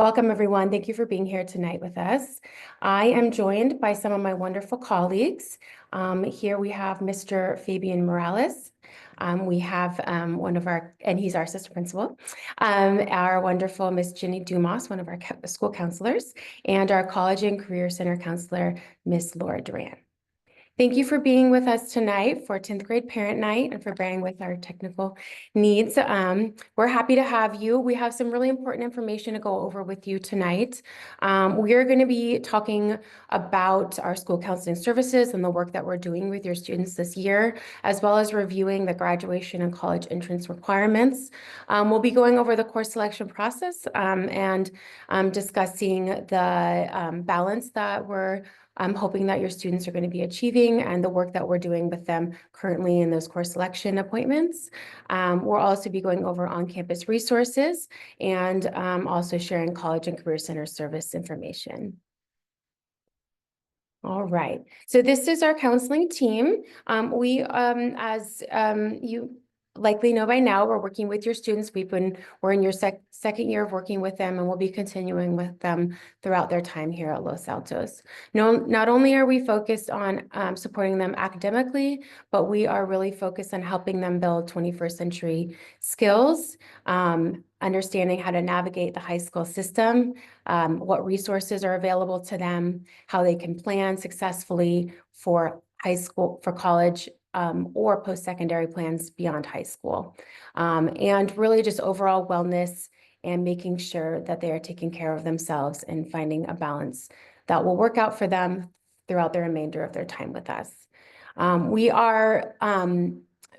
Welcome, everyone. Thank you for being here tonight with us. I am joined by some of my wonderful colleagues. Here we have Mr. Fabian Morales. We have one of our, and he's our assistant principal, our wonderful Miss Ginny Dumas, one of our school counselors, and our College and Career Center counselor, Miss Laura Duran. Thank you for being with us tonight for 10th grade parent night and for bearing with our technical needs. We're happy to have you. We have some really important information to go over with you tonight. We are going to be talking about our school counseling services and the work that we're doing with your students this year, as well as reviewing the graduation and college entrance requirements. We'll be going over the course selection process and discussing the balance that I'm hoping that your students are going to be achieving and the work that we're doing with them currently in those course selection appointments. We'll also be going over on-campus resources and also sharing College and Career Center service information. All right, so this is our counseling team. As you likely know by now, we're working with your students. We're in your second year of working with them, and we'll be continuing with them throughout their time here at Los Altos. Not only are we focused on supporting them academically, but we are really focused on helping them build 21st century skills, understanding how to navigate the high school system, what resources are available to them, how they can plan successfully for high school, for college, or post-secondary plans beyond high school. And really just overall wellness and making sure that they are taking care of themselves and finding a balance that will work out for them throughout the remainder of their time with us. We are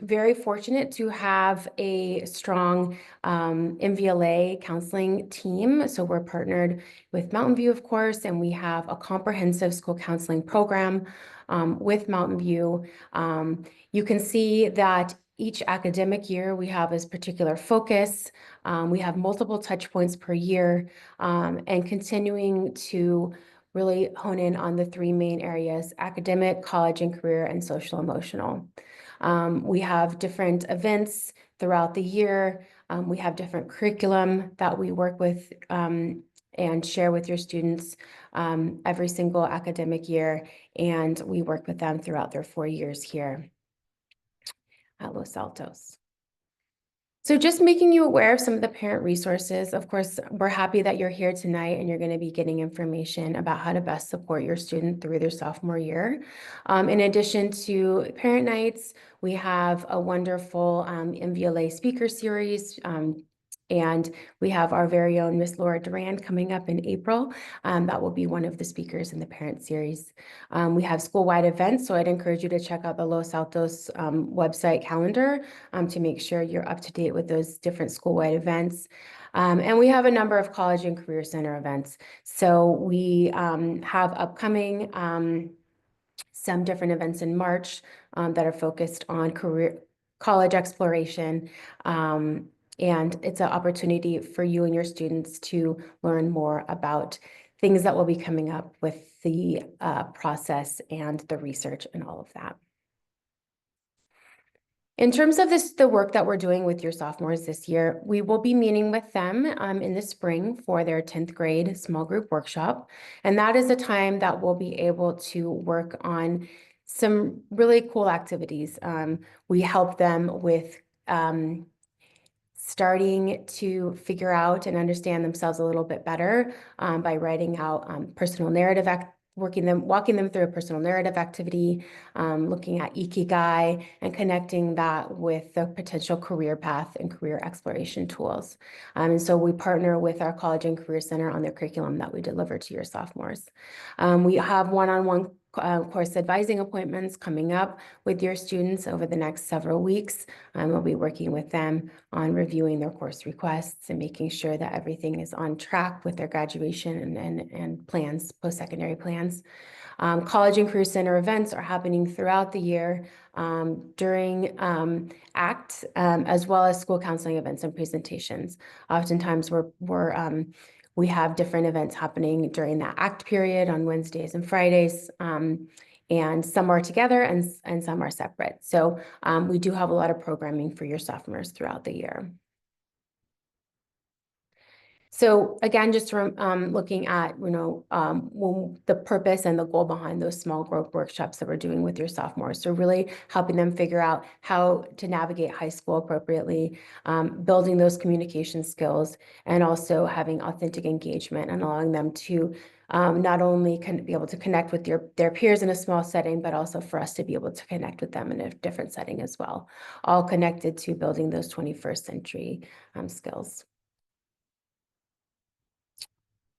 very fortunate to have a strong MVLA counseling team. So we're partnered with Mountain View, of course, and we have a comprehensive school counseling program with Mountain View. You can see that each academic year we have this particular focus. We have multiple touch points per year and continuing to really hone in on the three main areas: academic, college and career, and social emotional. We have different events throughout the year. We have different curriculum that we work with and share with your students every single academic year, and we work with them throughout their 4 years here at Los Altos. So just making you aware of some of the parent resources. Of course, we're happy that you're here tonight and you're going to be getting information about how to best support your student through their sophomore year. In addition to parent nights, we have a wonderful MVLA speaker series, and we have our very own Miss Laura Duran coming up in April. That will be one of the speakers in the parent series. We have school-wide events, so I'd encourage you to check out the Los Altos website calendar to make sure you're up to date with those different school-wide events. And we have a number of College and Career Center events. So we have upcoming some different events in March that are focused on college exploration. And it's an opportunity for you and your students to learn more about things that will be coming up with the process and the research and all of that. In terms of the work that we're doing with your sophomores this year, we will be meeting with them in the spring for their 10th grade small group workshop. And that is a time that we'll be able to work on some really cool activities. We help them with starting to figure out and understand themselves a little bit better by writing out personal narrative walking them through a personal narrative activity, looking at Ikigai and connecting that with the potential career path and career exploration tools. And so we partner with our College and Career Center on their curriculum that we deliver to your sophomores. We have one-on-one course advising appointments coming up with your students over the next several weeks. We'll be working with them on reviewing their course requests and making sure that everything is on track with their graduation and plans, post-secondary plans. College and Career Center events are happening throughout the year during ACT, as well as school counseling events and presentations. Oftentimes we have different events happening during that ACT period on Wednesdays and Fridays, and some are together and some are separate. So we do have a lot of programming for your sophomores throughout the year. So again, just looking at, the purpose and the goal behind those small group workshops that we're doing with your sophomores. So really helping them figure out how to navigate high school appropriately, building those communication skills, and also having authentic engagement and allowing them to not only can be able to connect with their peers in a small setting, but also for us to be able to connect with them in a different setting as well, all connected to building those 21st century skills.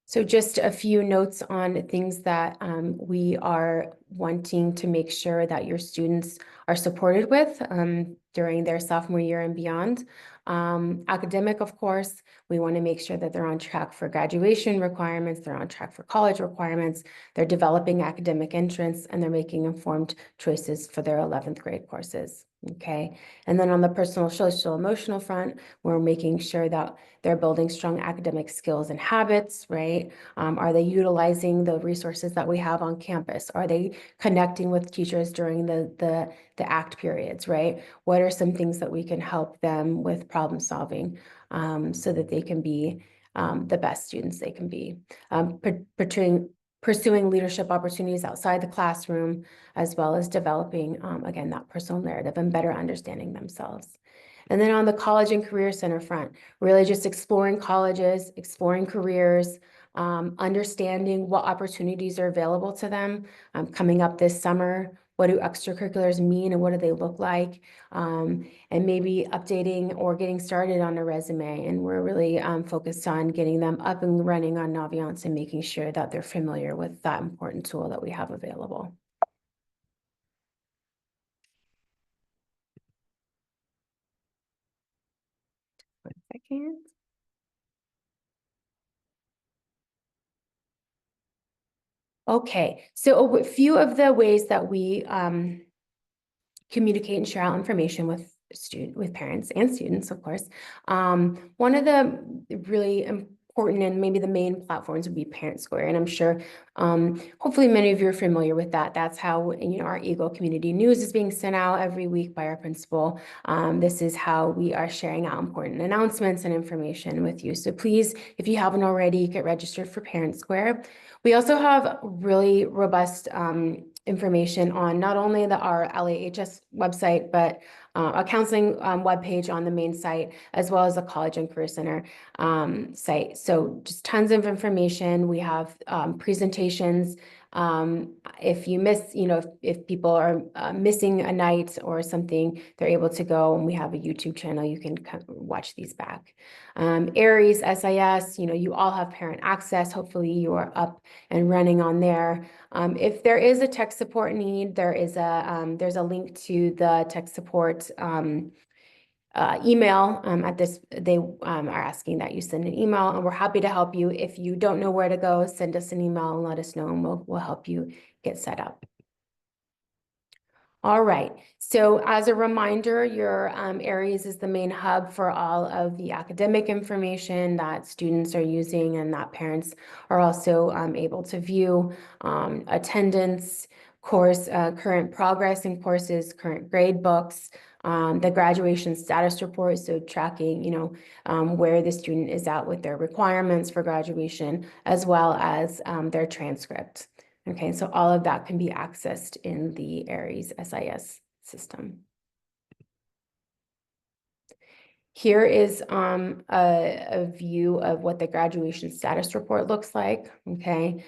So just a few notes on things that we are wanting to make sure that your students are supported with during their sophomore year and beyond. Academic, of course, we want to make sure that they're on track for graduation requirements, they're on track for college requirements, they're developing academic interests, and they're making informed choices for their 11th grade courses. Okay, and then on the personal, social, emotional front, we're making sure that they're building strong academic skills and habits, right? Are they utilizing the resources that we have on campus? Are they connecting with teachers during the ACT periods, right? What are some things that we can help them with problem solving so that they can be the best students they can be? Pursuing leadership opportunities outside the classroom, as well as developing, again, that personal narrative and better understanding themselves. And then on the college and career center front, really just exploring colleges, exploring careers, understanding what opportunities are available to them coming up this summer. What do extracurriculars mean and what do they look like? And maybe updating or getting started on a resume. And we're really focused on getting them up and running on Naviance and making sure that they're familiar with that important tool that we have available. One second. Okay, so a few of the ways that we communicate and share out information with parents and students, of course. One of the really important and maybe the main platforms would be Parent Square, and I'm sure hopefully many of you are familiar with that. That's how our Eagle Community News is being sent out every week by our principal. This is how we are sharing out important announcements and information with you. So please, if you haven't already, get registered for Parent Square. We also have really robust information on not only our LAHS website, but a counseling webpage on the main site, as well as the College and Career Center site. So just tons of information. We have presentations. If you miss, if people are missing a night or something, they're able to go, and we have a YouTube channel. You can watch these back. Aries, SIS, you all have parent access. Hopefully you are up and running on there. If there is a tech support need, there's a link to the tech support email at this. They are asking that you send an email, and we're happy to help you. If you don't know where to go, send us an email and let us know, and we'll help you get set up. All right, so as a reminder, your Aries is the main hub for all of the academic information that students are using and that parents are also able to view. Attendance, course, current progress in courses, current grade books, the graduation status report, so tracking, where the student is at with their requirements for graduation, as well as their transcript. Okay, so all of that can be accessed in the Aries SIS system. Here is a view of what the graduation status report looks like, okay?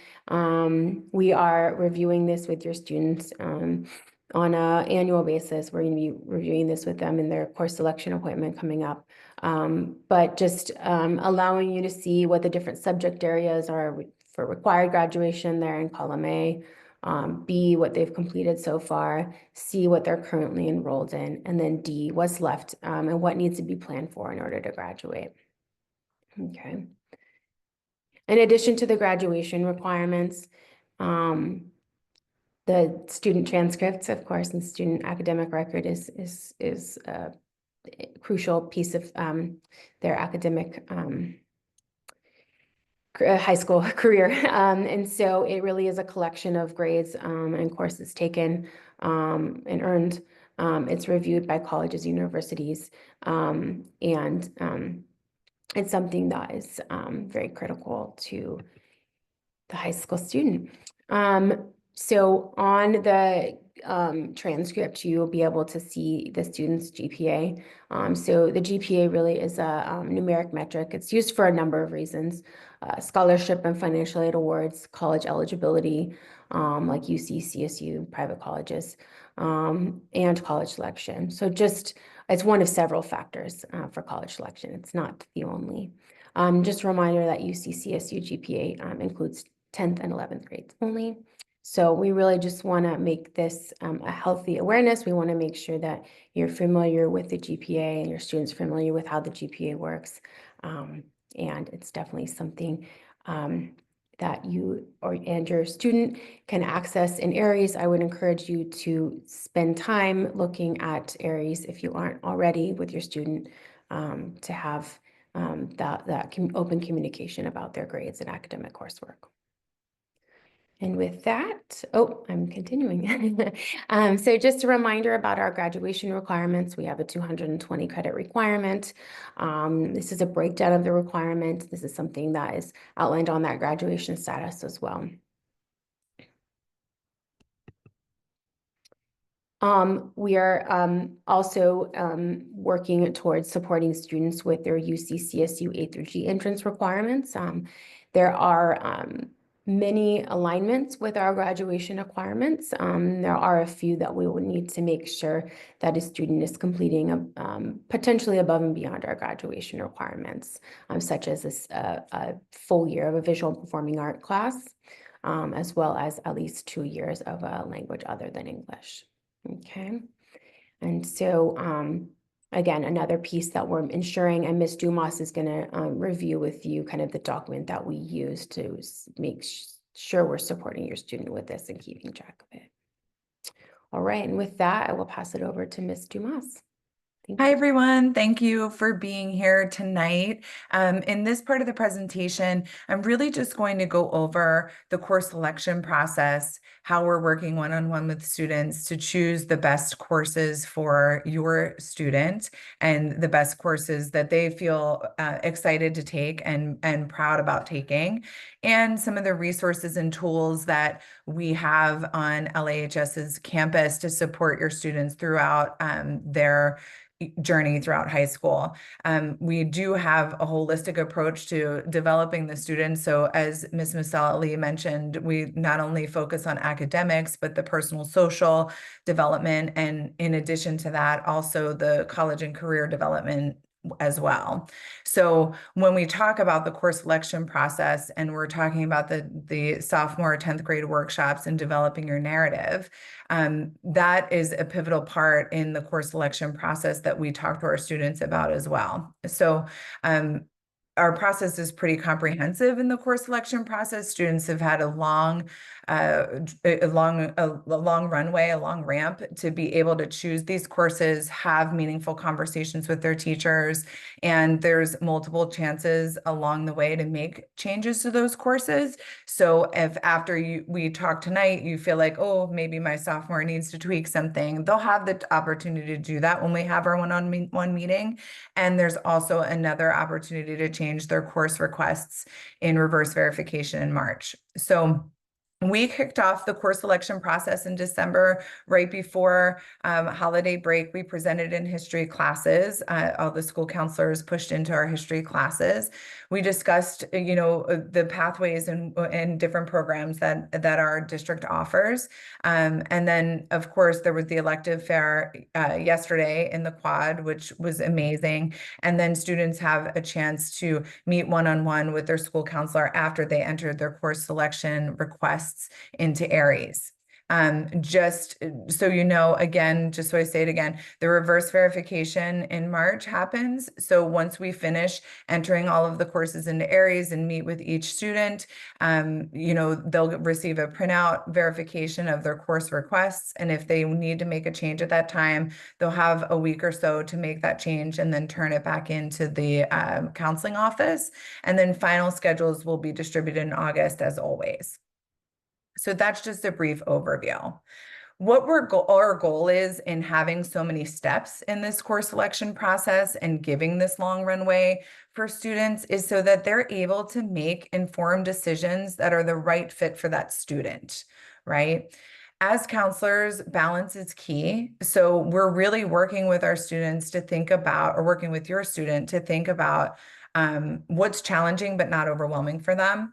We are reviewing this with your students on an annual basis. We're going to be reviewing this with them in their course selection appointment coming up. But just allowing you to see what the different subject areas are for required graduation there in column A. B, what they've completed so far, C, what they're currently enrolled in, and then D, what's left and what needs to be planned for in order to graduate. Okay. In addition to the graduation requirements, the student transcripts, of course, and student academic record is a crucial piece of their academic high school career. And so it really is a collection of grades and courses taken and earned. It's reviewed by colleges, universities, and it's something that is very critical to the high school student. So on the transcript, you'll be able to see the student's GPA. So the GPA really is a numeric metric. It's used for a number of reasons: scholarship and financial aid awards, college eligibility, like UC, CSU, private colleges, and college selection. So it's one of several factors for college selection. It's not the only. Just a reminder that UC CSU GPA includes 10th and 11th grades only. So we really just want to make this a healthy awareness. We want to make sure that you're familiar with the GPA and your students familiar with how the GPA works. And it's definitely something that you and your student can access in Aries. I would encourage you to spend time looking at Aries if you aren't already with your student, to have that open communication about their grades and academic coursework. And with that, I'm continuing. So just a reminder about our graduation requirements. We have a 220 credit requirement. This is a breakdown of the requirement. This is something that is outlined on that graduation status as well. We are also working towards supporting students with their UC CSU A through G entrance requirements. There are many alignments with our graduation requirements. There are a few that we will need to make sure that a student is completing potentially above and beyond our graduation requirements, such as a full year of a visual and performing art class, as well as at least 2 years of a language other than English. Okay, and so again, another piece that we're ensuring, and Ms. Dumas is going to review with you kind of the document that we use to make sure we're supporting your student with this and keeping track of it. All right, and with that, I will pass it over to Ms. Dumas. Hi, everyone. Thank you for being here tonight. In this part of the presentation, I'm really just going to go over the course selection process, how we're working one-on-one with students to choose the best courses for your student and the best courses that they feel excited to take and proud about taking, and some of the resources and tools that we have on LAHS's campus to support your students throughout their journey throughout high school. We do have a holistic approach to developing the students. So as Ms. Musal Ali mentioned, we not only focus on academics, but the personal social development. And in addition to that, also the college and career development as well. So when we talk about the course selection process and we're talking about the sophomore 10th grade workshops and developing your narrative, that is a pivotal part in the course selection process that we talk to our students about as well. So our process is pretty comprehensive in the course selection process. Students have had a long runway, a long ramp to be able to choose these courses, have meaningful conversations with their teachers, and there's multiple chances along the way to make changes to those courses. So if after we talk tonight, you feel like, oh, maybe my sophomore needs to tweak something, they'll have the opportunity to do that when we have our one-on-one meeting. And there's also another opportunity to change their course requests in reverse verification in March. So we kicked off the course selection process in December, right before holiday break. We presented in history classes. All the school counselors pushed into our history classes. We discussed, the pathways and different programs that our district offers. And then, of course, there was the elective fair yesterday in the quad, which was amazing. And then students have a chance to meet one-on-one with their school counselor after they entered their course selection requests into Aries. Just so you know, again, just so I say it again, the reverse verification in March happens. So once we finish entering all of the courses into Aries and meet with each student, they'll receive a printout verification of their course requests. And if they need to make a change at that time, they'll have a week or so to make that change and then turn it back into the counseling office. And then final schedules will be distributed in August as always. So that's just a brief overview. What our goal is in having so many steps in this course selection process and giving this long runway for students is so that they're able to make informed decisions that are the right fit for that student, right? As counselors, balance is key. So we're really working with our students to think about, or working with your student to think about what's challenging but not overwhelming for them,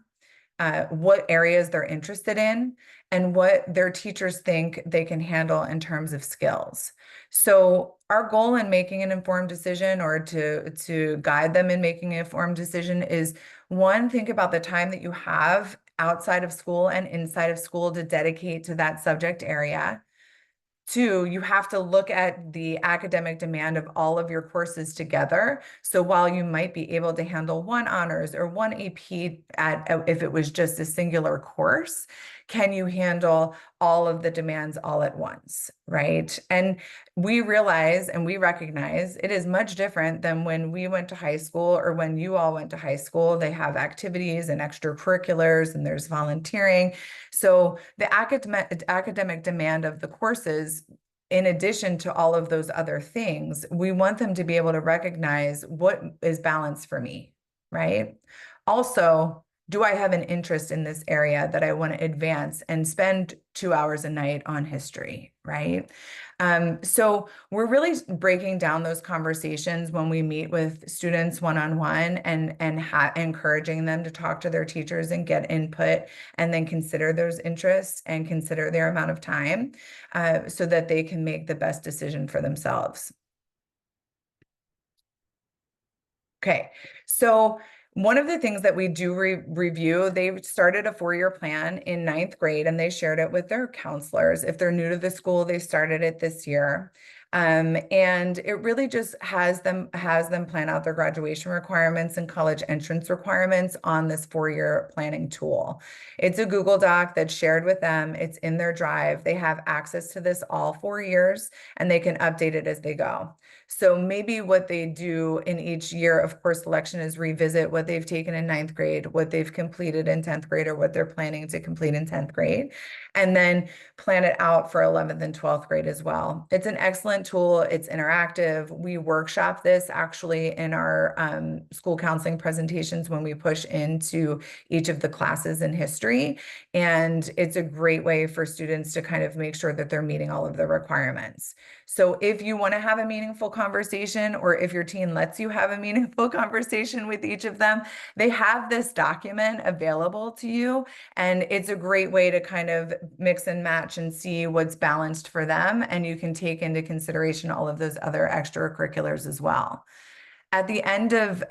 what areas they're interested in, and what their teachers think they can handle in terms of skills. So our goal in making an informed decision, or to guide them in making an informed decision, is one, think about the time that you have outside of school and inside of school to dedicate to that subject area. Two, you have to look at the academic demand of all of your courses together. So while you might be able to handle one honors or one AP if it was just a singular course, can you handle all of the demands all at once, right? And we realize and we recognize it is much different than when we went to high school or when you all went to high school. They have activities and extracurriculars and there's volunteering. So the academic demand of the courses, in addition to all of those other things, we want them to be able to recognize what is balance for me, right? Also, do I have an interest in this area that I want to advance and spend 2 hours a night on history, right? So we're really breaking down those conversations when we meet with students one-on-one and encouraging them to talk to their teachers and get input and then consider those interests and consider their amount of time so that they can make the best decision for themselves. Okay, so one of the things that we do review, they've started a 4-year plan in 9th grade and they shared it with their counselors. If they're new to the school, they started it this year. And it really just has them plan out their graduation requirements and college entrance requirements on this 4-year planning tool. It's a Google Doc that's shared with them. It's in their drive. They have access to this all 4 years and they can update it as they go. So maybe what they do in each year of course selection is revisit what they've taken in 9th grade, what they've completed in 10th grade, or what they're planning to complete in 10th grade, and then plan it out for 11th and 12th grade as well. It's an excellent tool. It's interactive. We workshop this actually in our school counseling presentations when we push into each of the classes in history. And it's a great way for students to kind of make sure that they're meeting all of the requirements. So if you want to have a meaningful conversation, or if your teen lets you have a meaningful conversation with each of them, they have this document available to you. And it's a great way to kind of mix and match and see what's balanced for them. And you can take into consideration all of those other extracurriculars as well. At the end of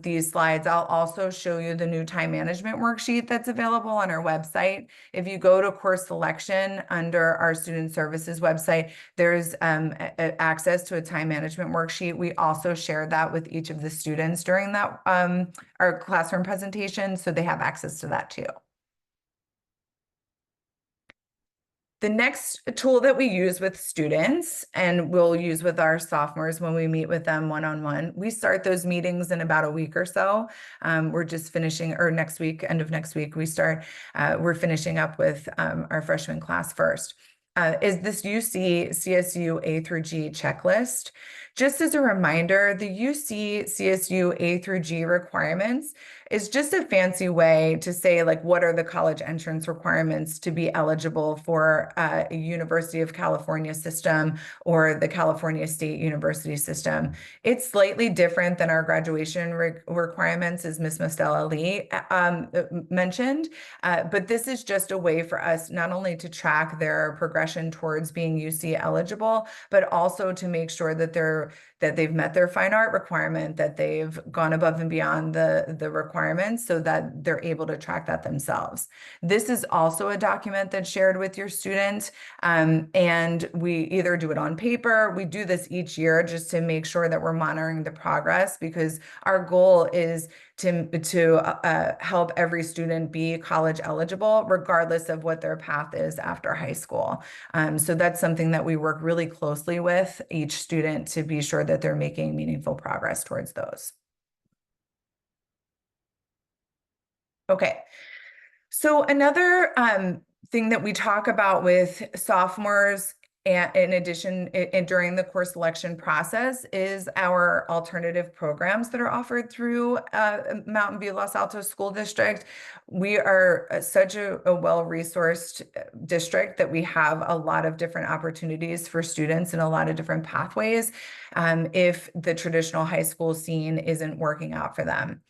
these slides, I'll also show you the new time management worksheet that's available on our website. If you go to course selection under our student services website, there's access to a time management worksheet. We also shared that with each of the students during that our classroom presentation, so they have access to that too. The next tool that we use with students and we'll use with our sophomores when we meet with them one-on-one, we start those meetings in about a week or so. We're just finishing, or next week, end of next week, we're finishing up with our freshman class first. Is this UC CSU A through G checklist. Just as a reminder, the UC CSU A through G requirements is just a fancy way to say, like, what are the college entrance requirements to be eligible for a University of California system or the California State University system. It's slightly different than our graduation requirements, as Ms. Mostella Lee mentioned, but this is just a way for us not only to track their progression towards being UC eligible, but also to make sure that they've met their fine art requirement, that they've gone above and beyond the requirements so that they're able to track that themselves. This is also a document that's shared with your student, and we either do it on paper. We do this each year just to make sure that we're monitoring the progress, because our goal is to help every student be college eligible, regardless of what their path is after high school. So that's something that we work really closely with each student to be sure that they're making meaningful progress towards those. Okay. So another thing that we talk about with sophomores, and in addition, during the course selection process, is our alternative programs that are offered through Mountain View Los Altos School District. We are such a well-resourced district that we have a lot of different opportunities for students and a lot of different pathways if the traditional high school scene isn't working out for them.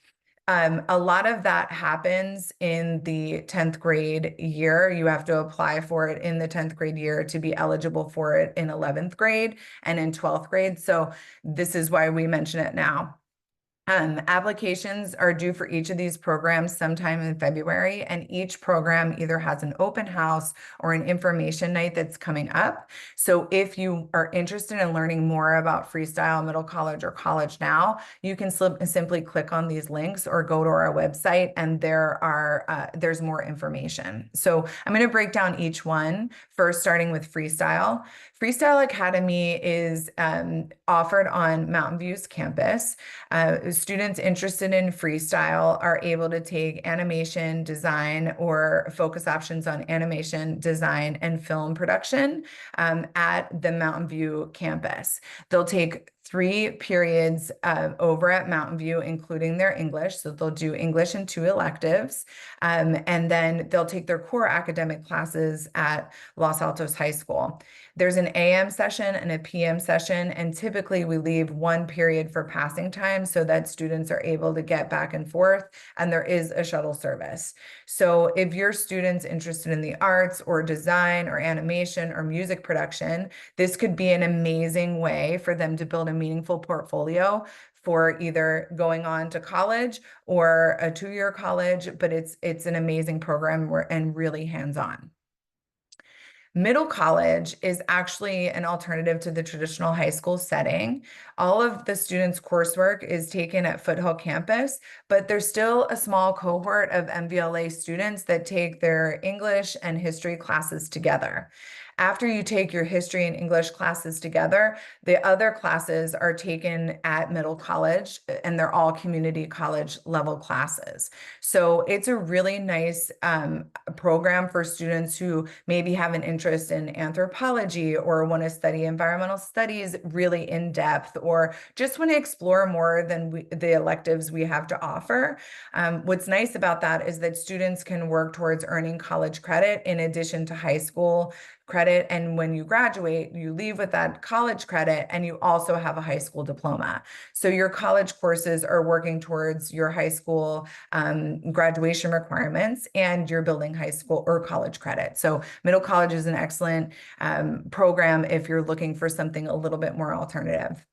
A lot of that happens in the 10th grade year. You have to apply for it in the 10th grade year to be eligible for it in 11th grade and in 12th grade. So this is why we mention it now. Applications are due for each of these programs sometime in February, and each program either has an open house or an information night that's coming up. So if you are interested in learning more about freestyle, middle college, or college now, you can simply click on these links or go to our website, and there's more information. So I'm going to break down each one, first starting with freestyle. Freestyle Academy is offered on Mountain View's campus. Students interested in freestyle are able to take animation, design, or focus options on animation, design, and film production at the Mountain View campus. They'll take 3 periods over at Mountain View, including their English. So they'll do English and 2 electives. And then they'll take their core academic classes at Los Altos High School. There's an AM session and a PM session, and typically we leave 1 period for passing time so that students are able to get back and forth, and there is a shuttle service. So if your student's interested in the arts or design or animation or music production, this could be an amazing way for them to build a meaningful portfolio for either going on to college or a 2-year college, but it's an amazing program and really hands-on. Middle college is actually an alternative to the traditional high school setting. All of the students' coursework is taken at Foothill campus, but there's still a small cohort of MVLA students that take their English and history classes together. After you take your history and English classes together, the other classes are taken at middle college, and they're all community college level classes. So it's a really nice program for students who maybe have an interest in anthropology or want to study environmental studies really in depth, or just want to explore more than the electives we have to offer. What's nice about that is that students can work towards earning college credit in addition to high school credit. And when you graduate, you leave with that college credit, and you also have a high school diploma. So your college courses are working towards your high school graduation requirements, and you're building high school or college credit. So middle college is an excellent program if you're looking for something a little bit more alternative.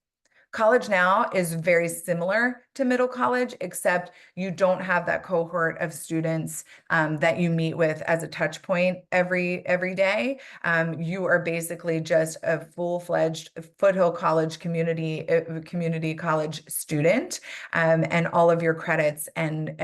College Now is very similar to middle college, except you don't have that cohort of students that you meet with as a touch point every day. You are basically just a full-fledged Foothill College community college student, and all of your credits and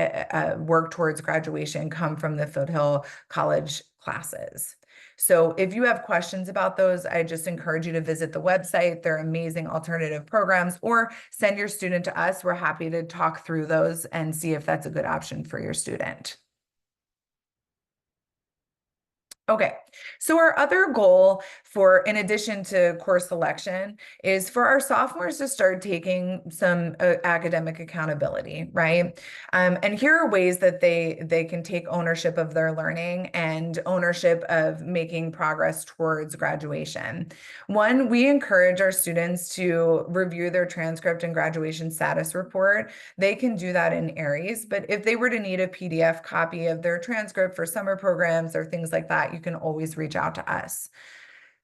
work towards graduation come from the Foothill College classes. So if you have questions about those, I just encourage you to visit the website. They're amazing alternative programs, or send your student to us. We're happy to talk through those and see if that's a good option for your student. Okay, so our other goal in addition to course selection, is for our sophomores to start taking some academic accountability, right? And here are ways that they can take ownership of their learning and ownership of making progress towards graduation. One, we encourage our students to review their transcript and graduation status report. They can do that in Aries, but if they were to need a PDF copy of their transcript for summer programs or things like that, you can always reach out to us.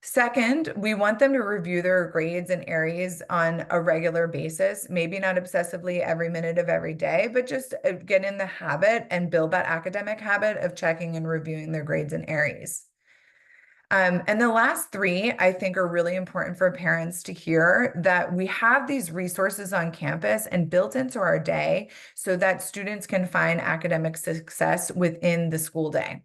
Second, we want them to review their grades in Aries on a regular basis, maybe not obsessively every minute of every day, but just get in the habit and build that academic habit of checking and reviewing their grades in Aries. And the last 3, I think, are really important for parents to hear, that we have these resources on campus and built into our day so that students can find academic success within the school day.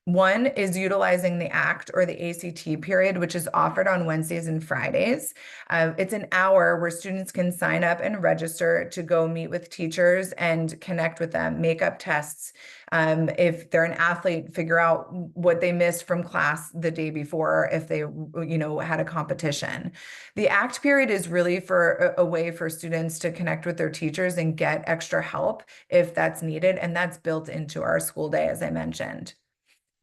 One is utilizing the ACT or the ACT period, which is offered on Wednesdays and Fridays. It's an hour where students can sign up and register to go meet with teachers and connect with them, make up tests. If they're an athlete, figure out what they missed from class the day before, if they, had a competition. The ACT period is really for a way for students to connect with their teachers and get extra help if that's needed. And that's built into our school day, as I mentioned.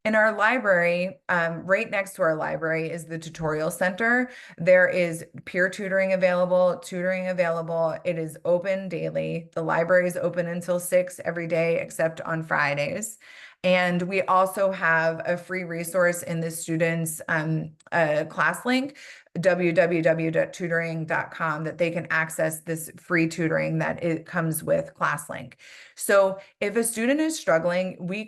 In our library, right next to our library is the tutorial center. There is peer tutoring available, tutoring available. It is open daily. The library is open until 6 every day, except on Fridays. And we also have a free resource in the students' class link, www.tutoring.com, that they can access this free tutoring that it comes with ClassLink. So if a student is struggling, we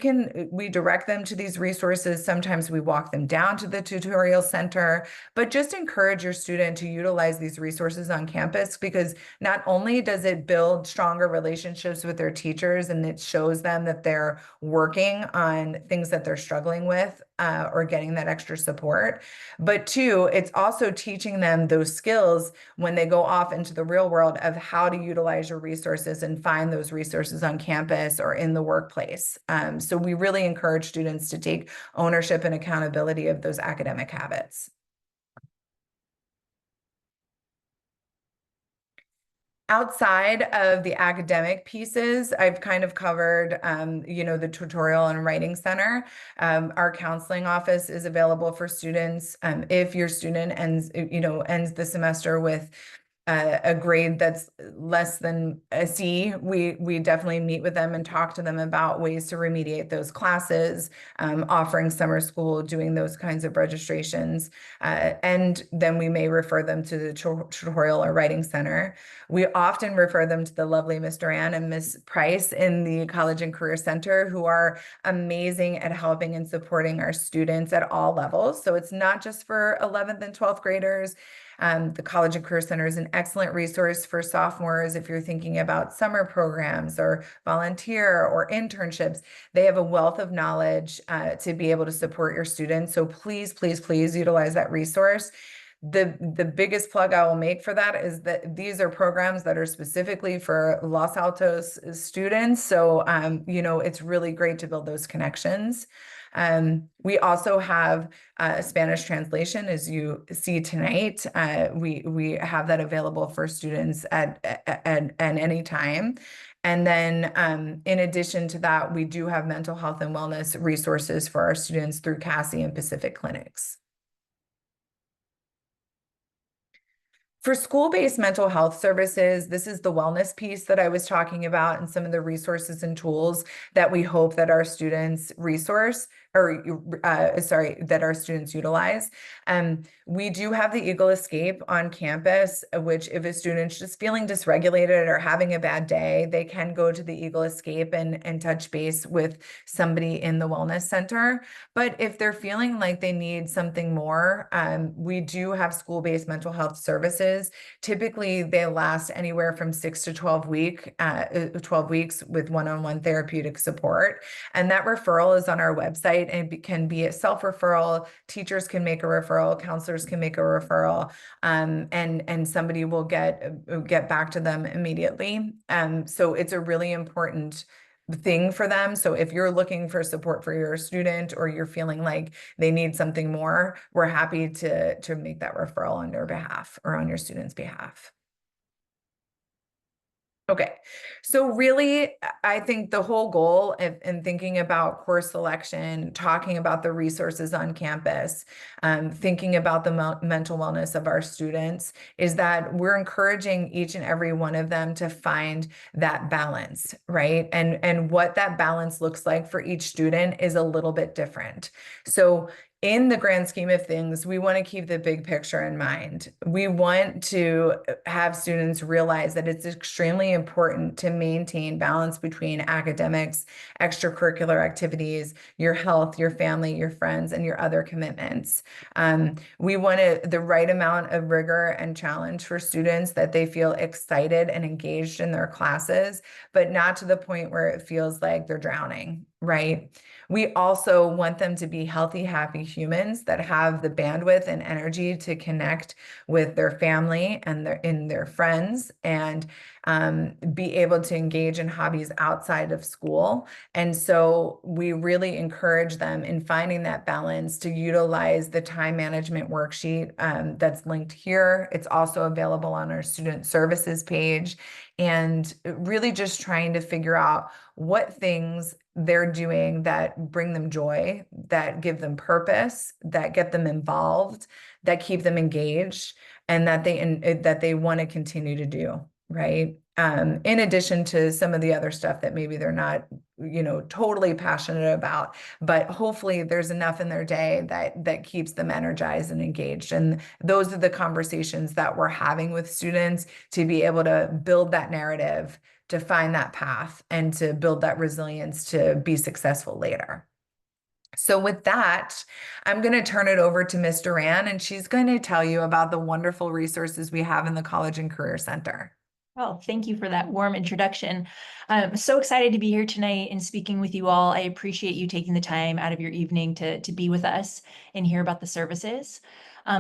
direct them to these resources. Sometimes we walk them down to the tutorial center, but just encourage your student to utilize these resources on campus, because not only does it build stronger relationships with their teachers and it shows them that they're working on things that they're struggling with or getting that extra support, but two, it's also teaching them those skills when they go off into the real world of how to utilize your resources and find those resources on campus or in the workplace. So we really encourage students to take ownership and accountability of those academic habits. Outside of the academic pieces, I've kind of covered, the tutorial and writing center. Our counseling office is available for students. If your student ends the semester with a grade that's less than a C, we definitely meet with them and talk to them about ways to remediate those classes, offering summer school, doing those kinds of registrations. And then we may refer them to the tutorial or writing center. We often refer them to the lovely Miss Duran and Miss Price in the College and Career Center, who are amazing at helping and supporting our students at all levels. So it's not just for 11th and 12th graders. The College and Career Center is an excellent resource for sophomores if you're thinking about summer programs or volunteer or internships. They have a wealth of knowledge to be able to support your students. So please, please, please utilize that resource. The biggest plug I will make for that is that these are programs that are specifically for Los Altos students. So, it's really great to build those connections. We also have Spanish translation, as you see tonight. We have that available for students at any time. And then in addition to that, we do have mental health and wellness resources for our students through Cassie and Pacific Clinics. For school-based mental health services, this is the wellness piece that I was talking about and some of the resources and tools that we hope that our students that our students utilize. We do have the Eagle Escape on campus, which if a student's just feeling dysregulated or having a bad day, they can go to the Eagle Escape and touch base with somebody in the wellness center. But if they're feeling like they need something more, we do have school-based mental health services. Typically, they last anywhere from 6 to 12 weeks with one-on-one therapeutic support. And that referral is on our website, and it can be a self-referral. Teachers can make a referral, counselors can make a referral, and somebody will get back to them immediately. So it's a really important thing for them. So if you're looking for support for your student or you're feeling like they need something more, we're happy to make that referral on their behalf or on your student's behalf. Okay, so really, I think the whole goal in thinking about course selection, talking about the resources on campus, thinking about the mental wellness of our students, is that we're encouraging each and every one of them to find that balance, right? And what that balance looks like for each student is a little bit different. So in the grand scheme of things, we want to keep the big picture in mind. We want to have students realize that it's extremely important to maintain balance between academics, extracurricular activities, your health, your family, your friends, and your other commitments. We want the right amount of rigor and challenge for students, that they feel excited and engaged in their classes, but not to the point where it feels like they're drowning, right? We also want them to be healthy, happy humans that have the bandwidth and energy to connect with their family and their friends, and be able to engage in hobbies outside of school. And so we really encourage them in finding that balance to utilize the time management worksheet that's linked here. It's also available on our student services page, and really just trying to figure out what things they're doing that bring them joy, that give them purpose, that get them involved, that keep them engaged, and that they want to continue to do, right? In addition to some of the other stuff that maybe they're not, totally passionate about, but hopefully there's enough in their day that keeps them energized and engaged. And those are the conversations that we're having with students to be able to build that narrative, to find that path, and to build that resilience to be successful later. So with that, I'm going to turn it over to Ms. Duran, and she's going to tell you about the wonderful resources we have in the College and Career Center. Well, thank you for that warm introduction. I'm so excited to be here tonight and speaking with you all. I appreciate you taking the time out of your evening to be with us and hear about the services.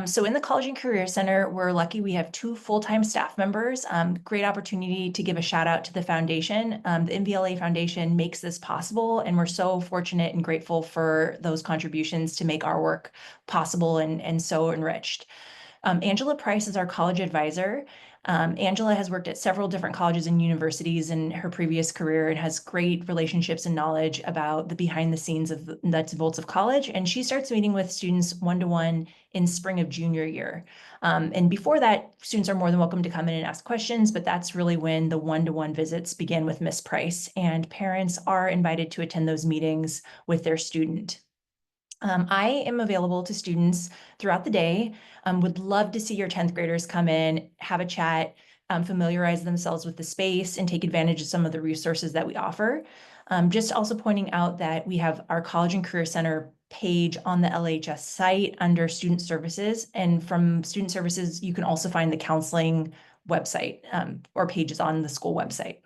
So in the College and Career Center, we're lucky we have 2 full-time staff members. Great opportunity to give a shout out to the foundation. The MBLA Foundation makes this possible, and we're so fortunate and grateful for those contributions to make our work possible and so enriched. Angela Price is our college advisor. Angela has worked at several different colleges and universities in her previous career and has great relationships and knowledge about the behind the scenes of the nuts and bolts of college. And she starts meeting with students one-to-one in spring of junior year. And before that, students are more than welcome to come in and ask questions, but that's really when the one-to-one visits begin with Miss Price, and parents are invited to attend those meetings with their student. I am available to students throughout the day. Would love to see your 10th graders come in, have a chat, familiarize themselves with the space, and take advantage of some of the resources that we offer. Just also pointing out that we have our College and Career Center page on the LHS site under Student Services. And from Student Services, you can also find the counseling website or pages on the school website.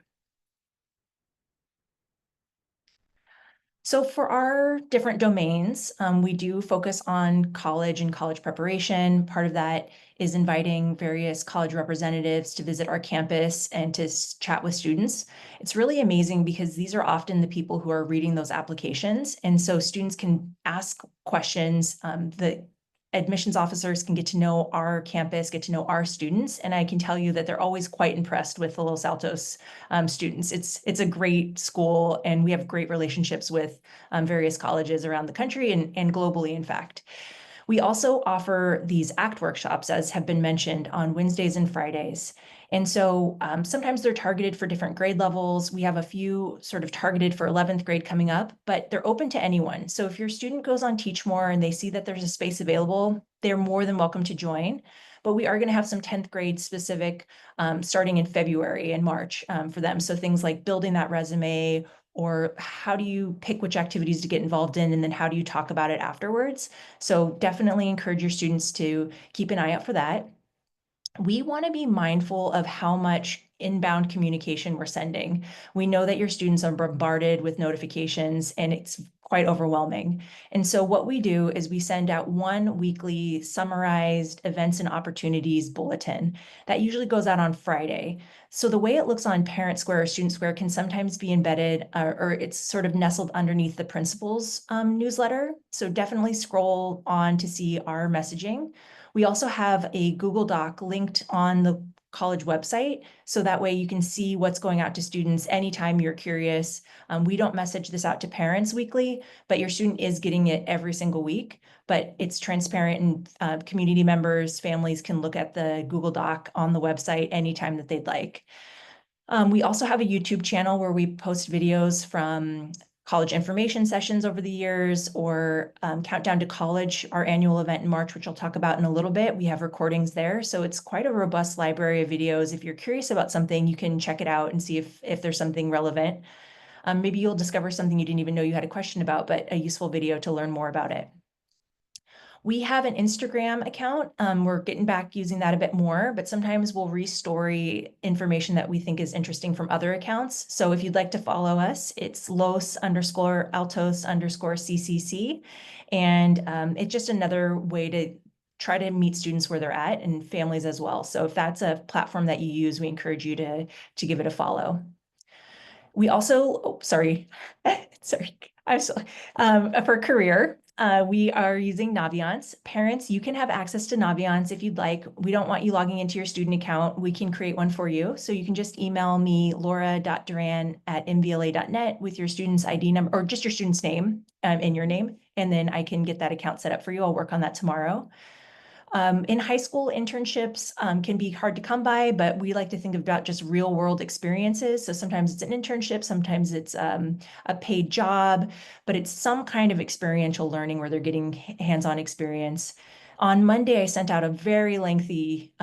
So for our different domains, we do focus on college and college preparation. Part of that is inviting various college representatives to visit our campus and to chat with students. It's really amazing because these are often the people who are reading those applications. And so students can ask questions. The admissions officers can get to know our campus, get to know our students. And I can tell you that they're always quite impressed with the Los Altos students. It's a great school, and we have great relationships with various colleges around the country and globally, in fact. We also offer these ACT workshops, as have been mentioned, on Wednesdays and Fridays. And so sometimes they're targeted for different grade levels. We have a few sort of targeted for 11th grade coming up, but they're open to anyone. So if your student goes on Teach More and they see that there's a space available, they're more than welcome to join. But we are going to have some 10th grade specific starting in February and March for them. So things like building that resume, or how do you pick which activities to get involved in, and then how do you talk about it afterwards? So definitely encourage your students to keep an eye out for that. We want to be mindful of how much inbound communication we're sending. We know that your students are bombarded with notifications, and it's quite overwhelming. And so what we do is we send out one weekly summarized events and opportunities bulletin that usually goes out on Friday. So the way it looks on Parent Square or Student Square can sometimes be embedded or it's sort of nestled underneath the principal's newsletter. So definitely scroll on to see our messaging. We also have a Google Doc linked on the college website, so that way you can see what's going out to students anytime you're curious. We don't message this out to parents weekly, but your student is getting it every single week, but it's transparent, and community members, families can look at the Google Doc on the website anytime that they'd like. We also have a YouTube channel where we post videos from college information sessions over the years, or Countdown to College, our annual event in March, which I'll talk about in a little bit. We have recordings there. So it's quite a robust library of videos. If you're curious about something, you can check it out and see if there's something relevant. Maybe you'll discover something you didn't even know you had a question about, but a useful video to learn more about it. We have an Instagram account. We're getting back using that a bit more, but sometimes we'll restory information that we think is interesting from other accounts. So if you'd like to follow us, it's Los_Altos_CCC. And it's just another way to try to meet students where they're at and families as well. So if that's a platform that you use, we encourage you to give it a follow. We also, oh, sorry, sorry, for career, we are using Naviance. Parents, you can have access to Naviance if you'd like. We don't want you logging into your student account. We can create one for you. So you can just email me, laura.duran@mvla.net with your student's ID number, or just your student's name and your name. And then I can get that account set up for you. I'll work on that tomorrow. In high school, internships can be hard to come by, but we like to think about just real world experiences. So sometimes it's an internship, sometimes it's a paid job, but it's some kind of experiential learning where they're getting hands-on experience. On Monday, I sent out a very lengthy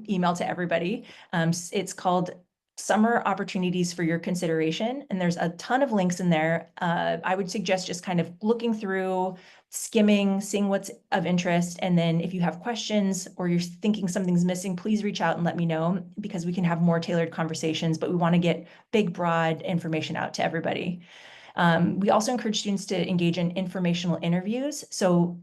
email to everybody. It's called Summer Opportunities for Your Consideration, and there's a ton of links in there. I would suggest just kind of looking through, skimming, seeing what's of interest. And then if you have questions or you're thinking something's missing, please reach out and let me know, because we can have more tailored conversations, but we want to get big, broad information out to everybody. We also encourage students to engage in informational interviews. So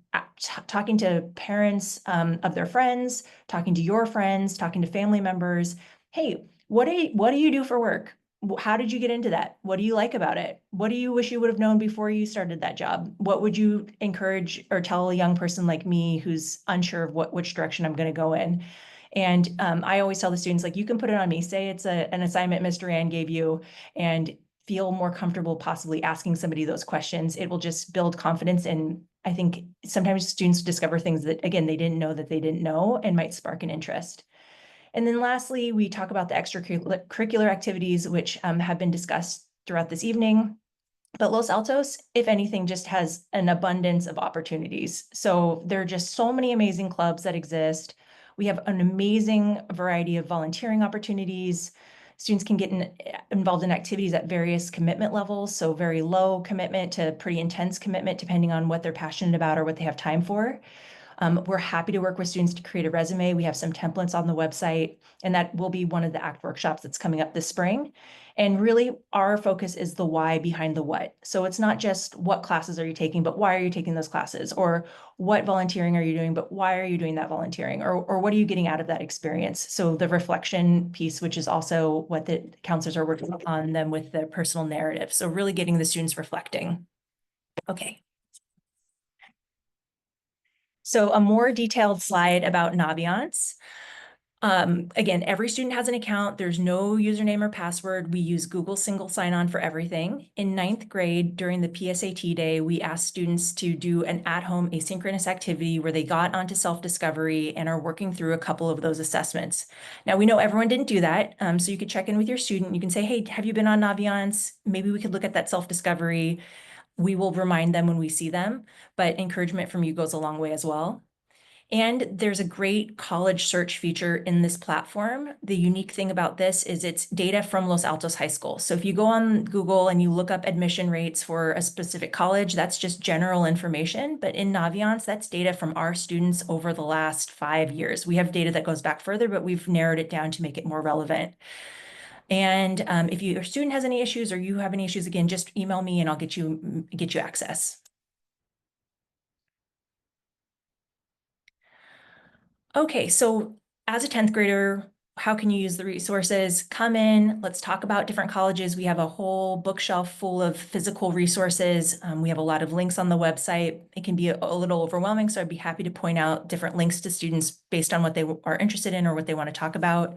talking to parents of their friends, talking to your friends, talking to family members. Hey, what do you do for work? How did you get into that? What do you like about it? What do you wish you would have known before you started that job? What would you encourage or tell a young person like me who's unsure of which direction I'm going to go in? And I always tell the students, like, you can put it on me. Say it's an assignment Ms. Duran gave you, and feel more comfortable possibly asking somebody those questions. It will just build confidence. And I think sometimes students discover things that, again, they didn't know that they didn't know, and might spark an interest. And then lastly, we talk about the extracurricular activities, which have been discussed throughout this evening. But Los Altos, if anything, just has an abundance of opportunities. So there are just so many amazing clubs that exist. We have an amazing variety of volunteering opportunities. Students can get involved in activities at various commitment levels. So very low commitment to pretty intense commitment, depending on what they're passionate about or what they have time for. We're happy to work with students to create a resume. We have some templates on the website, and that will be one of the ACT workshops that's coming up this spring. And really, our focus is the why behind the what. So it's not just what classes are you taking, but why are you taking those classes? Or what volunteering are you doing, but why are you doing that volunteering? Or what are you getting out of that experience? So the reflection piece, which is also what the counselors are working on them with the personal narrative. So really getting the students reflecting. Okay. So a more detailed slide about Naviance. Again, every student has an account. There's no username or password. We use Google single sign-on for everything. In 9th grade, during the PSAT day, we asked students to do an at-home asynchronous activity where they got onto self-discovery and are working through a couple of those assessments. Now, we know everyone didn't do that, so you could check in with your student. You can say, hey, have you been on Naviance? Maybe we could look at that self-discovery. We will remind them when we see them, but encouragement from you goes a long way as well. And there's a great college search feature in this platform. The unique thing about this is it's data from Los Altos High School. So if you go on Google and you look up admission rates for a specific college, that's just general information. But in Naviance, that's data from our students over the last 5 years. We have data that goes back further, but we've narrowed it down to make it more relevant. And if your student has any issues or you have any issues, again, just email me and I'll get you access. Okay, so as a 10th grader, how can you use the resources? Come in, let's talk about different colleges. We have a whole bookshelf full of physical resources. We have a lot of links on the website. It can be a little overwhelming, so I'd be happy to point out different links to students based on what they are interested in or what they want to talk about.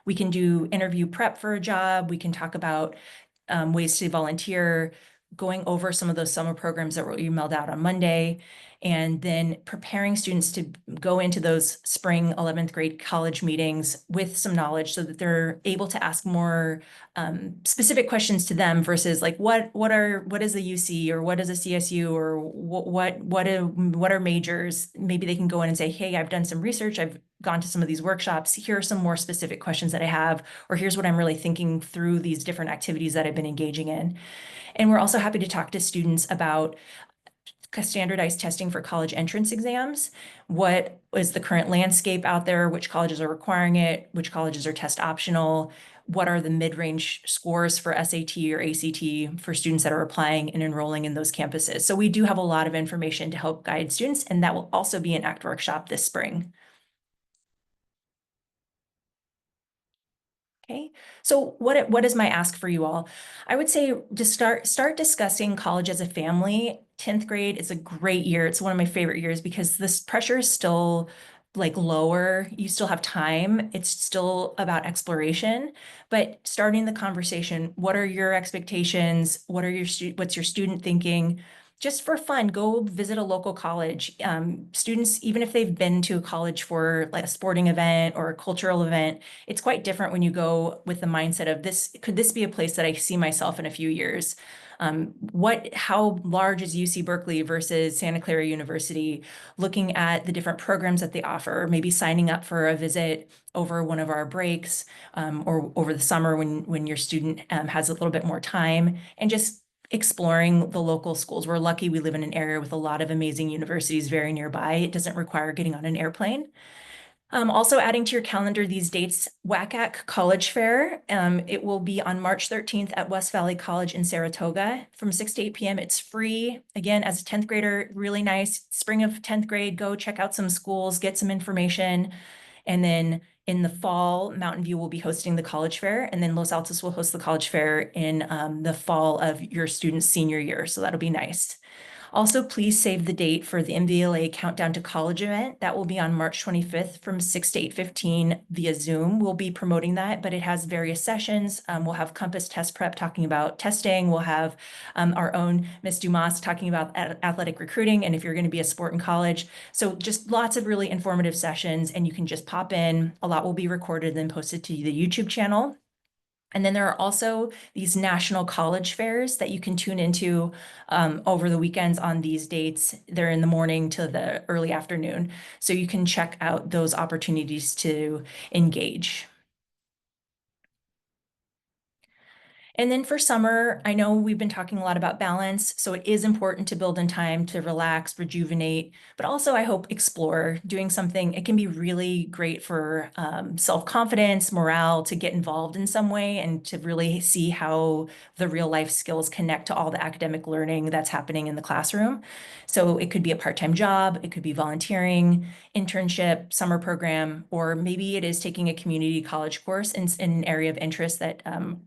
We can do interview prep for a job. We can talk about ways to volunteer, going over some of those summer programs that were emailed out on Monday, and then preparing students to go into those spring 11th grade college meetings with some knowledge so that they're able to ask more specific questions to them versus like what is the UC or what is a CSU or what are majors. Maybe they can go in and say, hey, I've done some research, I've gone to some of these workshops, here are some more specific questions that I have, or here's what I'm really thinking through these different activities that I've been engaging in. And we're also happy to talk to students about standardized testing for college entrance exams. What is the current landscape out there? Which colleges are requiring it? Which colleges are test optional? What are the mid-range scores for SAT or ACT for students that are applying and enrolling in those campuses? So we do have a lot of information to help guide students, and that will also be an ACT workshop this spring. Okay, so what is my ask for you all? I would say to start discussing college as a family. 10th grade is a great year. It's one of my favorite years because this pressure is still like lower. You still have time. It's still about exploration, but starting the conversation, what are your expectations? What's your student thinking? Just for fun, go visit a local college. Students, even if they've been to a college for like a sporting event or a cultural event, it's quite different when you go with the mindset of could this be a place that I see myself in a few years? How large is UC Berkeley versus Santa Clara University? Looking at the different programs that they offer, maybe signing up for a visit over one of our breaks, or over the summer when your student has a little bit more time, and just exploring the local schools. We're lucky we live in an area with a lot of amazing universities very nearby. It doesn't require getting on an airplane. Also adding to your calendar these dates, WACAC College Fair. It will be on March 13th at West Valley College in Saratoga from 6 to 8 p.m. It's free. Again, as a 10th grader, really nice. Spring of 10th grade, go check out some schools, get some information. And then in the fall, Mountain View will be hosting the college fair, and then Los Altos will host the college fair in the fall of your student's senior year. So that'll be nice. Also, please save the date for the MVLA Countdown to College event. That will be on March 25th from 6 to 8:15 via Zoom. We'll be promoting that, but it has various sessions. We'll have Compass Test Prep talking about testing. We'll have our own Miss Dumas talking about athletic recruiting and if you're going to be a sport in college. So just lots of really informative sessions, and you can just pop in. A lot will be recorded and then posted to the YouTube channel. And then there are also these national college fairs that you can tune into over the weekends on these dates. They're in the morning to the early afternoon. So you can check out those opportunities to engage. And then for summer, I know we've been talking a lot about balance, so it is important to build in time to relax, rejuvenate, but also I hope explore doing something. It can be really great for self-confidence, morale, to get involved in some way and to really see how the real life skills connect to all the academic learning that's happening in the classroom. So it could be a part-time job, it could be volunteering, internship, summer program, or maybe it is taking a community college course in an area of interest that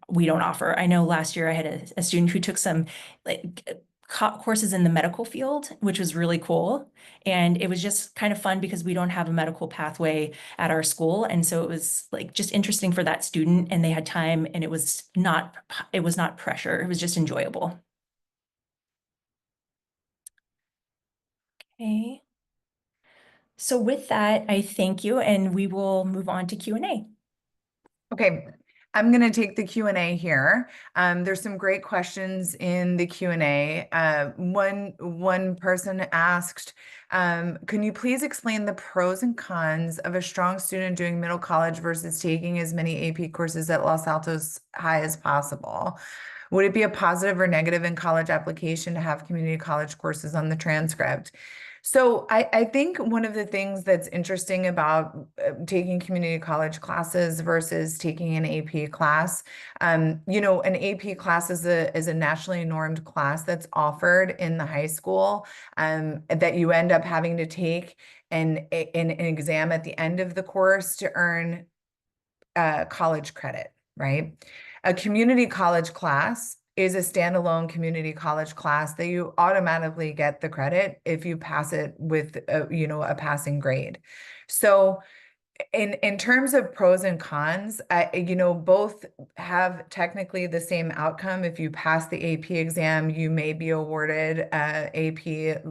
we don't offer. I know last year I had a student who took some courses in the medical field, which was really cool. And it was just kind of fun because we don't have a medical pathway at our school. And so it was like just interesting for that student, and they had time, and it was not pressure. It was just enjoyable. Okay. So with that, I thank you, and we will move on to Q&A. Okay, I'm going to take the Q&A here. There's some great questions in the Q&A. One person asked, can you please explain the pros and cons of a strong student doing middle college versus taking as many AP courses at Los Altos High as possible? Would it be a positive or negative in college application to have community college courses on the transcript? So I think one of the things that's interesting about taking community college classes versus taking an AP class, an AP class is a nationally normed class that's offered in the high school, that you end up having to take an exam at the end of the course to earn college credit, right? A community college class is a standalone community college class that you automatically get the credit if you pass it with a passing grade. So in terms of pros and cons, both have technically the same outcome. If you pass the AP exam, you may be awarded AP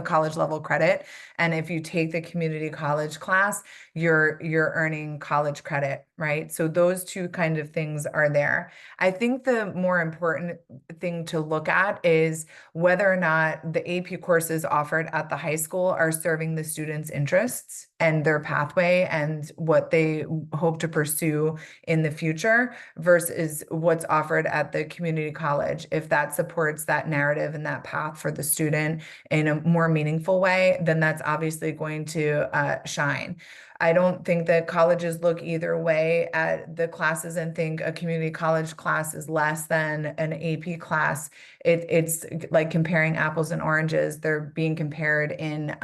college level credit, and if you take the community college class, you're earning college credit, right? So those two kind of things are there. I think the more important thing to look at is whether or not the AP courses offered at the high school are serving the students' interests and their pathway and what they hope to pursue in the future versus what's offered at the community college. If that supports that narrative and that path for the student in a more meaningful way, then that's obviously going to shine. I don't think that colleges look either way at the classes and think a community college class is less than an AP class. It's like comparing apples and oranges. They're being compared in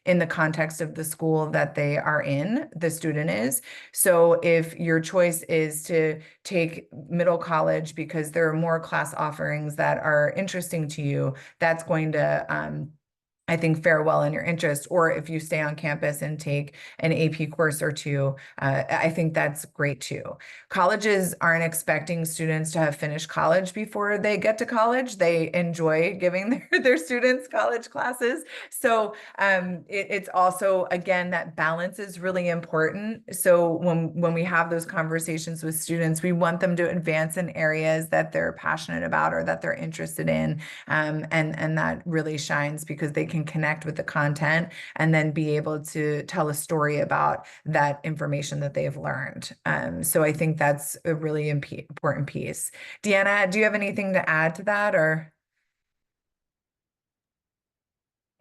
the context of the school that they are in, the student is. So if your choice is to take middle college because there are more class offerings that are interesting to you, that's going to I think fare well in your interest. Or if you stay on campus and take an AP course or two, I think that's great too. Colleges aren't expecting students to have finished college before they get to college. They enjoy giving their students college classes. So it's also, again, that balance is really important. So when we have those conversations with students, we want them to advance in areas that they're passionate about or that they're interested in. And that really shines because they can connect with the content and then be able to tell a story about that information that they've learned. So I think that's a really important piece. Deanna, do you have anything to add to that or?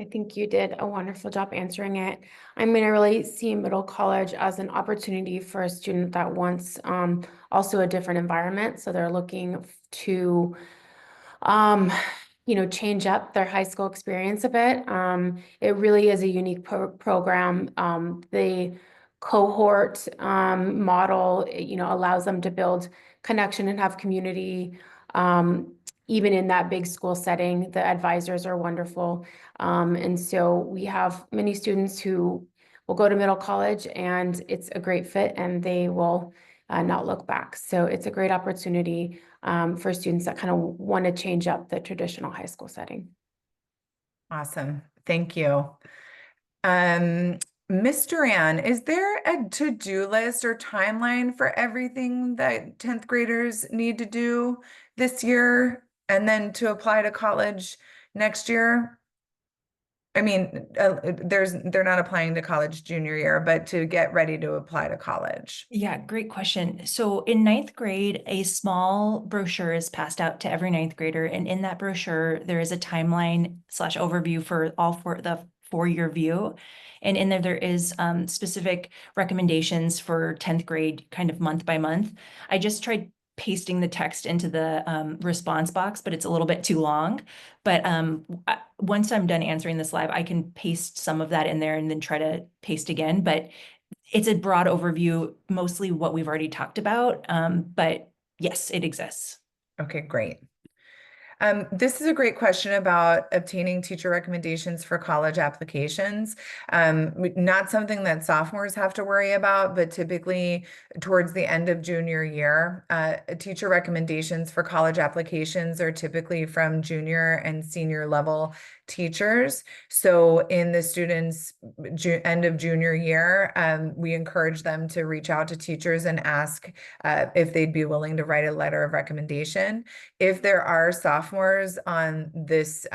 I think you did a wonderful job answering it. I mean, I really see middle college as an opportunity for a student that wants also a different environment. So they're looking to change up their high school experience a bit. It really is a unique program. The cohort model, allows them to build connection and have community. Even in that big school setting, the advisors are wonderful. And so we have many students who will go to middle college and it's a great fit and they will not look back. So it's a great opportunity for students that kind of want to change up the traditional high school setting. Awesome. Thank you. Miss Duran, is there a to-do list or timeline for everything that 10th graders need to do this year and then to apply to college next year? I mean, they're not applying to college junior year, but to get ready to apply to college. Yeah, great question. So in ninth grade, a small brochure is passed out to every ninth grader. And in that brochure, there is a timeline / overview for the 4-year view. And in there is specific recommendations for 10th grade kind of month by month. I just tried pasting the text into the response box, but it's a little bit too long. But once I'm done answering this live, I can paste some of that in there and then try to paste again. But it's a broad overview, mostly what we've already talked about. But yes, it exists. Okay, great. This is a great question about obtaining teacher recommendations for college applications. Not something that sophomores have to worry about, but typically towards the end of junior year, teacher recommendations for college applications are typically from junior and senior level teachers. So in the students' end of junior year, we encourage them to reach out to teachers and ask if they'd be willing to write a letter of recommendation. If there are sophomores on this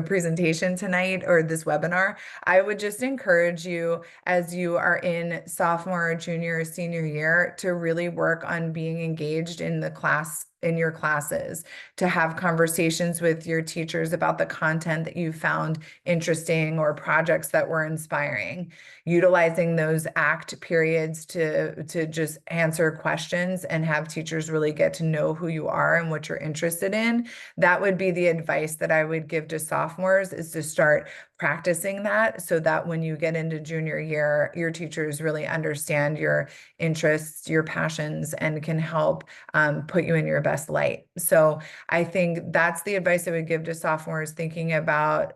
presentation tonight or this webinar, I would just encourage you as you are in sophomore, junior, or senior year to really work on being engaged in the class, in your classes, to have conversations with your teachers about the content that you found interesting or projects that were inspiring, utilizing those ACT periods to just answer questions and have teachers really get to know who you are and what you're interested in. That would be the advice that I would give to sophomores, is to start practicing that so that when you get into junior year, your teachers really understand your interests, your passions, and can help put you in your best light. So I think that's the advice I would give to sophomores thinking about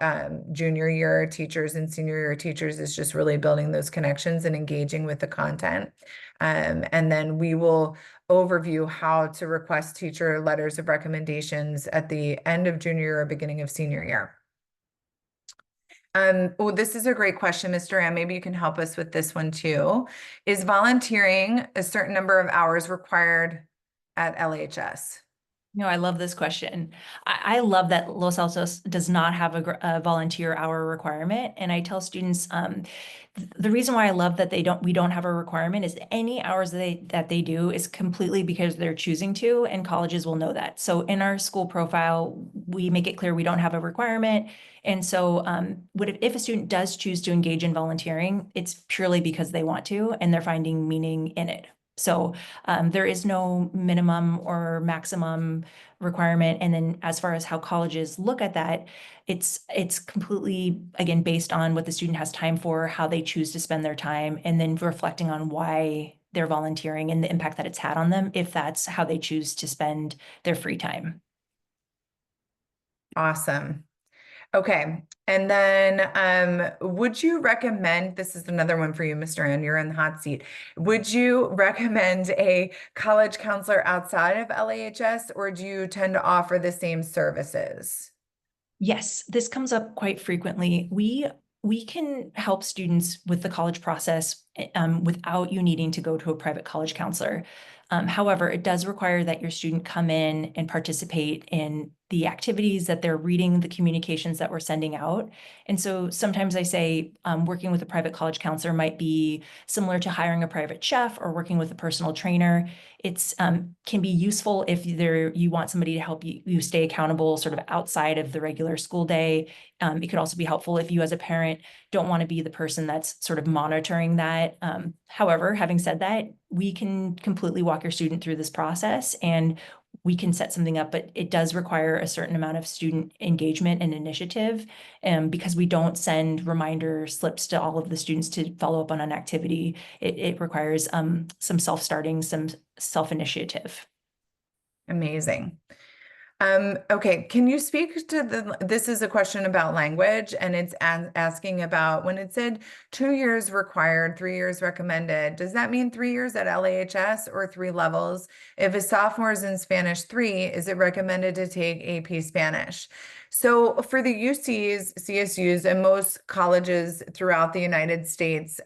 junior year teachers and senior year teachers, is just really building those connections and engaging with the content. And then we will overview how to request teacher letters of recommendations at the end of junior year or beginning of senior year. Well, this is a great question, Mr. M. Maybe you can help us with this one too. Is volunteering a certain number of hours required at LHS? No, I love this question. I love that Los Altos does not have a volunteer hour requirement. And I tell students, the reason why I love that we don't have a requirement is any hours that they do is completely because they're choosing to, and colleges will know that. So in our school profile, we make it clear we don't have a requirement. And so if a student does choose to engage in volunteering, it's purely because they want to, and they're finding meaning in it. So there is no minimum or maximum requirement. And then as far as how colleges look at that, it's completely, again, based on what the student has time for, how they choose to spend their time, and then reflecting on why they're volunteering and the impact that it's had on them, if that's how they choose to spend their free time. Awesome. Okay. And then would you recommend, this is another one for you, Mr. Ann, you're in the hot seat. Would you recommend a college counselor outside of LAHS, or do you tend to offer the same services? Yes, this comes up quite frequently. We can help students with the college process without you needing to go to a private college counselor. However, it does require that your student come in and participate in the activities that they're reading, the communications that we're sending out. And so sometimes I say working with a private college counselor might be similar to hiring a private chef or working with a personal trainer. It's can be useful if you want somebody to help you stay accountable sort of outside of the regular school day. It could also be helpful if you as a parent don't want to be the person that's sort of monitoring that. However, having said that, we can completely walk your student through this process, and we can set something up, but it does require a certain amount of student engagement and initiative, because we don't send reminder slips to all of the students to follow up on an activity. It requires some self-starting, some self-initiative. Amazing. Okay, can you speak to this is a question about language, and it's asking about when it said 2 years required, 3 years recommended. Does that mean 3 years at LAHS or 3 levels? If a sophomore is in Spanish 3, is it recommended to take AP Spanish? So for the UCs, CSUs, and most colleges throughout the United States,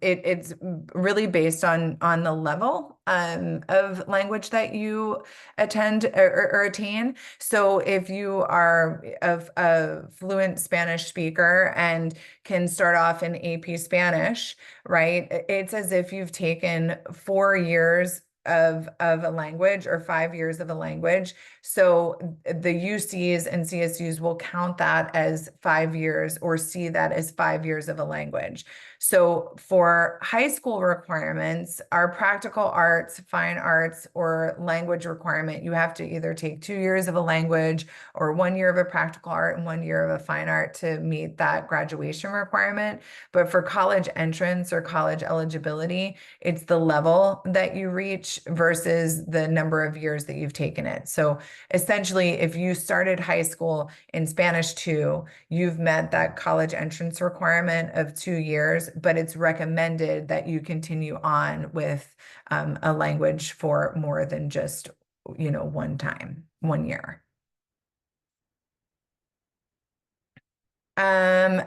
it's really based on the level of language that you attend or attain. So if you are a fluent Spanish speaker and can start off in AP Spanish, right? It's as if you've taken 4 years of a language or 5 years of a language. So the UCs and CSUs will count that as 5 years or see that as 5 years of a language. So for high school requirements, our practical arts, fine arts, or language requirement, you have to either take 2 years of a language or 1 year of a practical art and 1 year of a fine art to meet that graduation requirement. But for college entrance or college eligibility, it's the level that you reach versus the number of years that you've taken it. So essentially, if you started high school in Spanish 2, you've met that college entrance requirement of 2 years, but it's recommended that you continue on with a language for more than just, 1 year.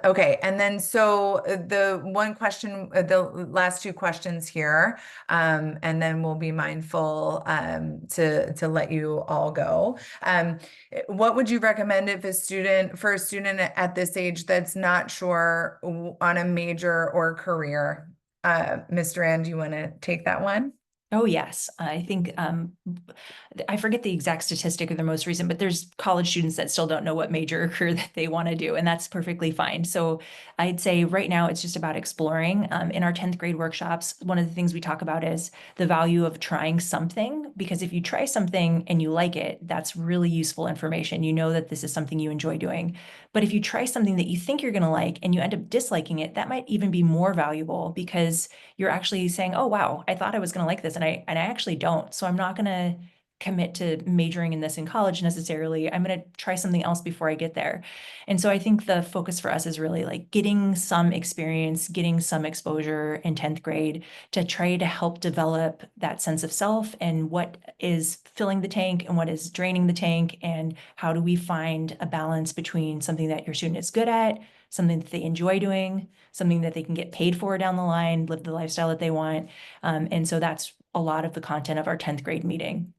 Okay. And then so the one question, the last two questions here, and then we'll be mindful to let you all go. What would you recommend if for a student at this age that's not sure on a major or career? Mr. Ann, do you want to take that one? Oh, yes. I think I forget the exact statistic of the most recent, but there's college students that still don't know what major or career that they want to do, and that's perfectly fine. So I'd say right now it's just about exploring. In our 10th grade workshops, one of the things we talk about is the value of trying something, because if you try something and you like it, that's really useful information. You know that this is something you enjoy doing. But if you try something that you think you're going to like and you end up disliking it, that might even be more valuable, because you're actually saying, oh, wow, I thought I was going to like this, and I actually don't. So I'm not going to commit to majoring in this in college necessarily. I'm going to try something else before I get there. And so I think the focus for us is really like getting some experience, getting some exposure in 10th grade to try to help develop that sense of self and what is filling the tank and what is draining the tank, and how do we find a balance between something that your student is good at, something that they enjoy doing, something that they can get paid for down the line, live the lifestyle that they want. And so that's a lot of the content of our 10th grade meeting.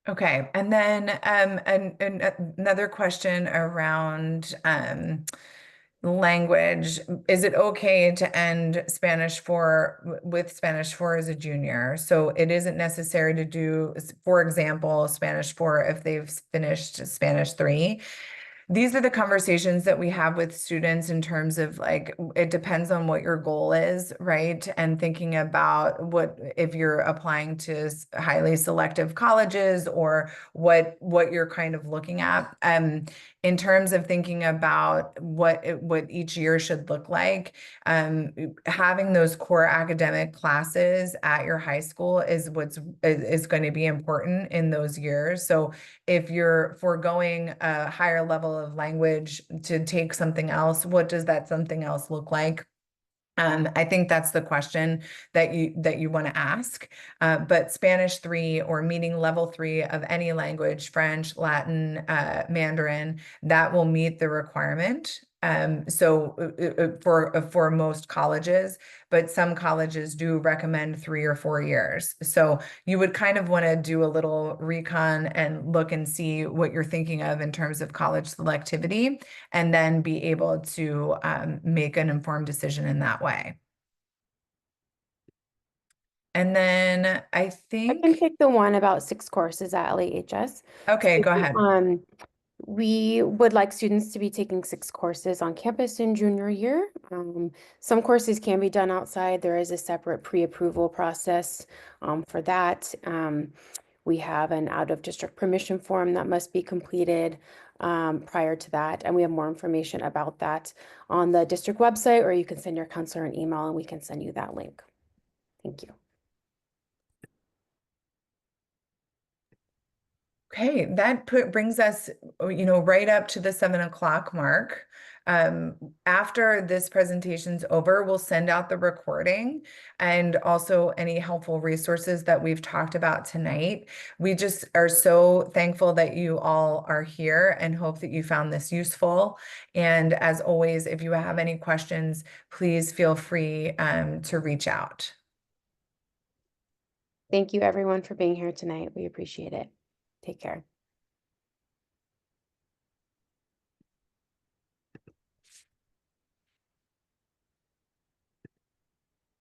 Okay, and then another question around language. Is it okay to end Spanish 4 with Spanish 4 as a junior? So it isn't necessary to do, for example, Spanish 4 if they've finished Spanish 3. These are the conversations that we have with students in terms of like, it depends on what your goal is, right? And thinking about what, if you're applying to highly selective colleges or what you're kind of looking at. In terms of thinking about what each year should look like, having those core academic classes at your high school is is going to be important in those years. So if you're foregoing a higher level of language to take something else, what does that something else look like? I think that's the question that you want to ask. But Spanish 3 or meaning level 3 of any language, French, Latin, Mandarin, that will meet the requirement. For most colleges, but some colleges do recommend 3 or 4 years. So you would kind of want to do a little recon and look and see what you're thinking of in terms of college selectivity, and then be able to make an informed decision in that way. And then I I can think, take the one about 6 courses at LAHS. okay, So, go ahead. we would like students to be taking 6 courses on campus in junior year. Some courses can be done outside. There is a separate pre-approval process for that. We have an out-of-district permission form that must be completed prior to that, and we have more information about that on the district website, or you can send your counselor an email and we can send you that link. Thank you. Okay, that brings us, right up to the 7 o'clock mark. After this presentation's over, we'll send out the recording and also any helpful resources that we've talked about tonight. We just are so thankful that you all are here and hope that you found this useful. And as always, if you have any questions, please feel free to reach out. Thank you everyone for being here tonight. We appreciate it. Take care.